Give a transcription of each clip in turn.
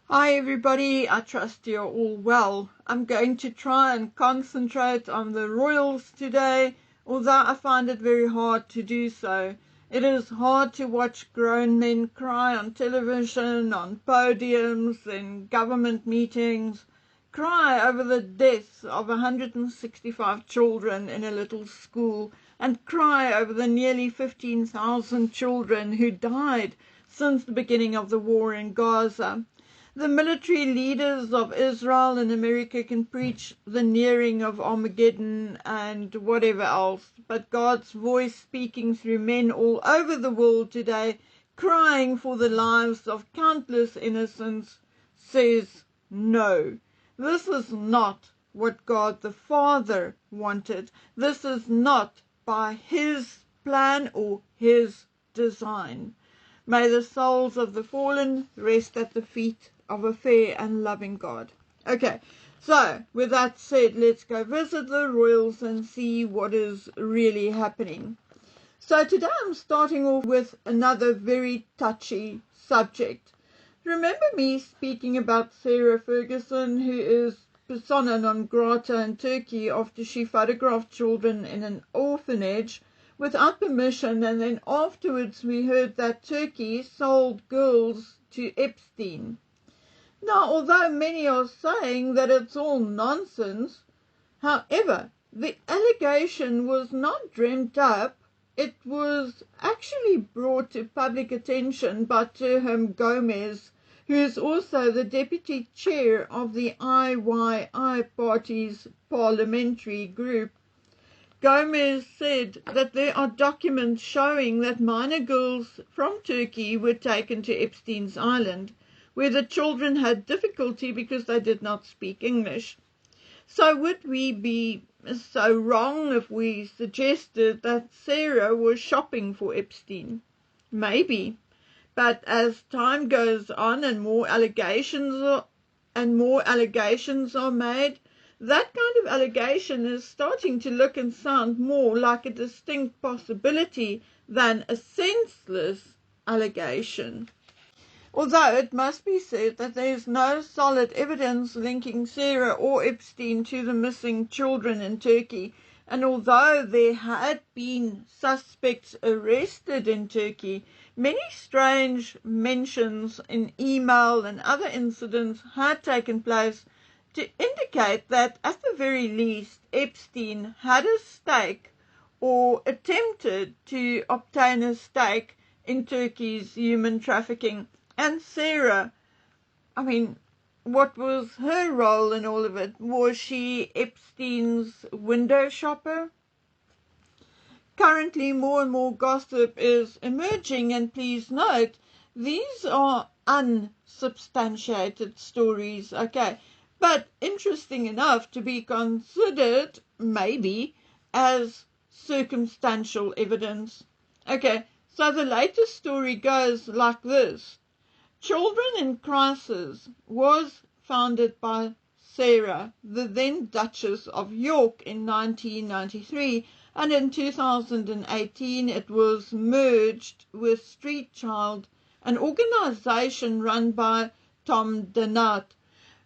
Hi everybody, I trust you're all well. I'm going to try and concentrate on the royals today, although I find it very hard to do so. It is hard to watch grown men cry on television, on podiums, in government meetings, cry over the deaths of 165 children in a little school, and cry over the nearly 15,000 children who died since the beginning of the war in Gaza. The military leaders of Israel and America can preach the nearing of Armageddon and whatever else, but God's voice speaking through men all over the world today, crying for the lives of countless innocents, says no. This is not what God the Father wanted. This is not by His plan or His design. May the souls of the fallen rest at the feet of a fair and loving God. Okay, so with that said, let's go visit the royals and see what is really happening. So today I'm starting off with another very touchy subject. Remember me speaking about Sarah Ferguson, who is persona non grata in Turkey after she photographed children in an orphanage without permission, and then afterwards we heard that Turkey sold girls to Epstein. Now, although many are saying that it's all nonsense, however, the allegation was not dreamt up. It was actually brought to public attention by Terham Gomez, who is also the deputy chair of the IYI party's parliamentary group. Gomez said that there are documents showing that minor girls from Turkey were taken to Epstein's Island, where the children had difficulty because they did not speak English. So would we be so wrong if we suggested that Sarah was shopping for Epstein? Maybe. But as time goes on and more allegations are made, that kind of allegation is starting to look and sound more like a distinct possibility than a senseless allegation. Although it must be said that there is no solid evidence linking Sarah or Epstein to the missing children in Turkey, and although there had been suspects arrested in Turkey, many strange mentions in email and other incidents had taken place to indicate that at the very least Epstein had a stake or attempted to obtain a stake in Turkey's human trafficking. And Sarah, what was her role in all of it? Was she Epstein's window shopper? Currently, more and more gossip is emerging, and please note, these are unsubstantiated stories, okay? But interesting enough to be considered, maybe, as circumstantial evidence. Okay, so the latest story goes like this. Children in Crisis was founded by Sarah, the then Duchess of York, in 1993, and in 2018 it was merged with Street Child, an organization run by Tom Donat.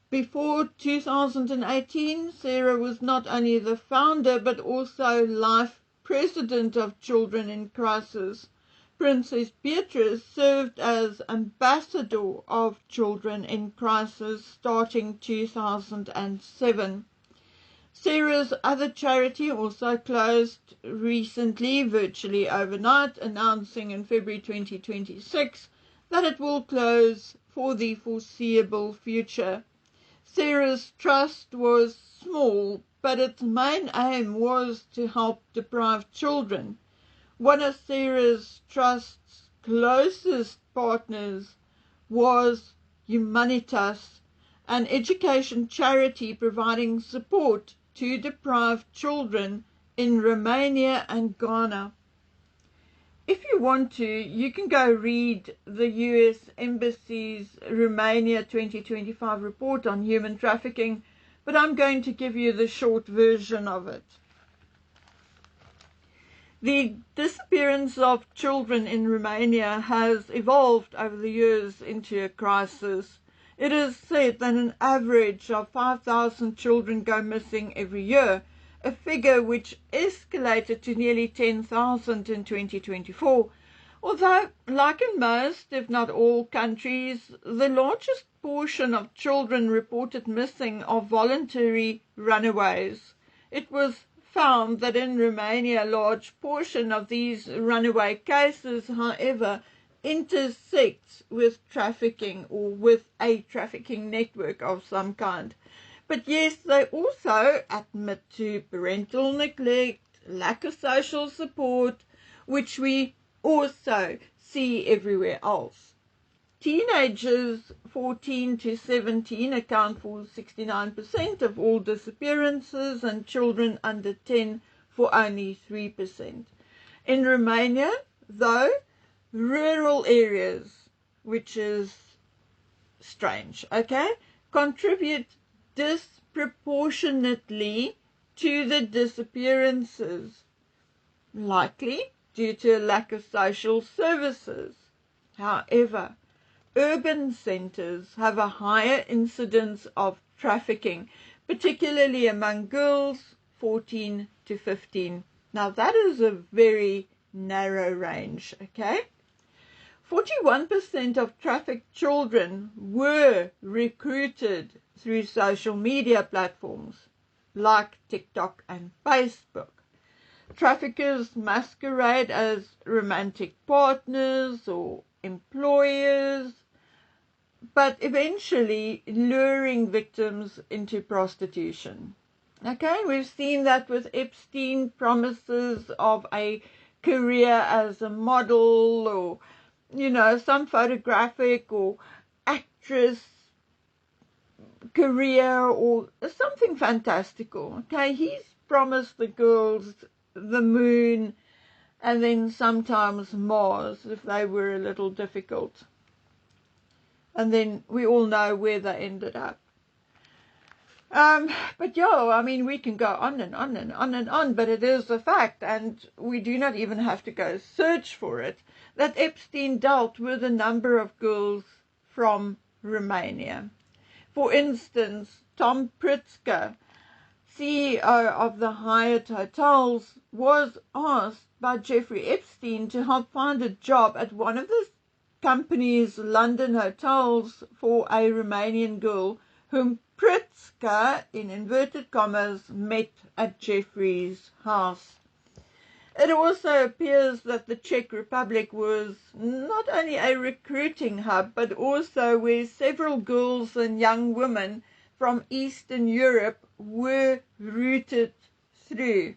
Before 2018, Sarah was not only the founder but also life president of Children in Crisis. Princess Beatrice served as ambassador of Children in Crisis starting 2007. Sarah's other charity also closed recently, virtually overnight, announcing in February 2026 that it will close for the foreseeable future. Sarah's trust was small, but its main aim was to help deprived children. One of Sarah's Trust's closest partners was Humanitas, an education charity providing support to deprived children in Romania and Ghana. If you want to, you can go read the U.S. Embassy's Romania 2025 report on human trafficking, but I'm going to give you the short version of it. The disappearance of children in Romania has evolved over the years into a crisis. It is said that an average of 5,000 children go missing every year, a figure which escalated to nearly 10,000 in 2024. Although, like in most, if not all countries, the largest portion of children reported missing are voluntary runaways. It was found that in Romania, a large portion of these runaway cases, however, intersects with trafficking or with a trafficking network of some kind. But yes, they also admit to parental neglect, lack of social support, which we also see everywhere else. Teenagers 14 to 17 account for 69% of all disappearances and children under 10 for only 3%. In Romania, though, rural areas, which is strange, okay, contribute disproportionately to the disappearances, likely due to a lack of social services. However, urban centers have a higher incidence of trafficking, particularly among girls 14 to 15. Now that is a very narrow range, okay? 41% of trafficked children were recruited through social media platforms like TikTok and Facebook. Traffickers masquerade as romantic partners or employers, but eventually luring victims into prostitution. Okay, we've seen that with Epstein, promises of a career as a model or, some photographic or actress career or something fantastical. Okay, he's promised the girls the moon and then sometimes Mars if they were a little difficult. And then we all know where they ended up. But we can go on and on and on and on, but it is a fact, and we do not even have to go search for it, that Epstein dealt with a number of girls from Romania. For instance, Tom Pritzker, CEO of the Hyatt Hotels, was asked by Jeffrey Epstein to help find a job at one of the company's London hotels for a Romanian girl whom Pritzker, in inverted commas, met at Jeffrey's house. It also appears that the Czech Republic was not only a recruiting hub, but also where several girls and young women from Eastern Europe were routed through.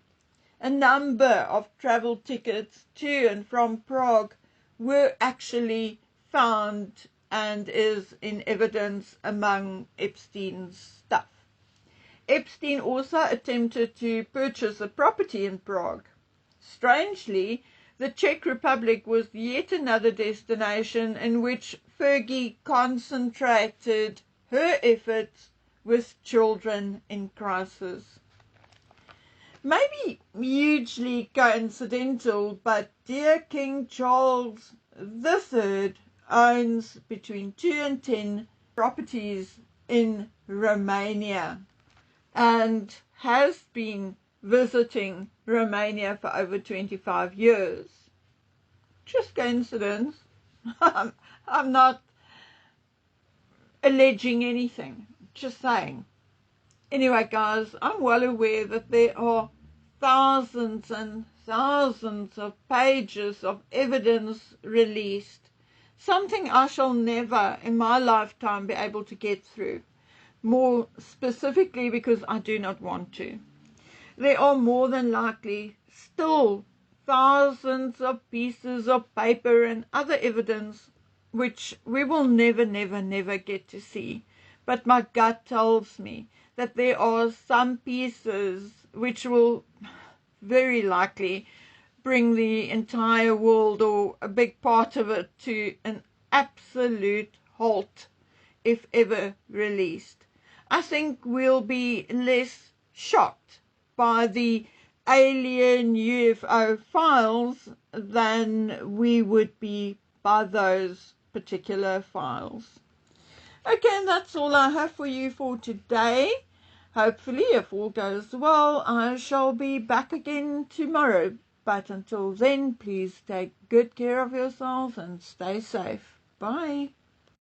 A number of travel tickets to and from Prague were actually found and is in evidence among Epstein's stuff. Epstein also attempted to purchase a property in Prague. Strangely, the Czech Republic was yet another destination in which Fergie concentrated her efforts with children in crisis. Maybe hugely coincidental, but dear King Charles III owns between 2 and 10 properties in Romania and has been visiting Romania for over 25 years. Just coincidence. I'm not alleging anything, just saying. Anyway, guys, I'm well aware that there are thousands and thousands of pages of evidence released, something I shall never in my lifetime be able to get through, more specifically because I do not want to. There are more than likely still thousands of pieces of paper and other evidence which we will never, never, never get to see. But my gut tells me that there are some pieces which will very likely bring the entire world or a big part of it to an absolute halt if ever released. I think we'll be less shocked by the alien UFO files than we would be by those particular files. Okay, and that's all I have for you for today. Hopefully, if all goes well, I shall be back again tomorrow. But until then, please take good care of yourselves and stay safe. Bye.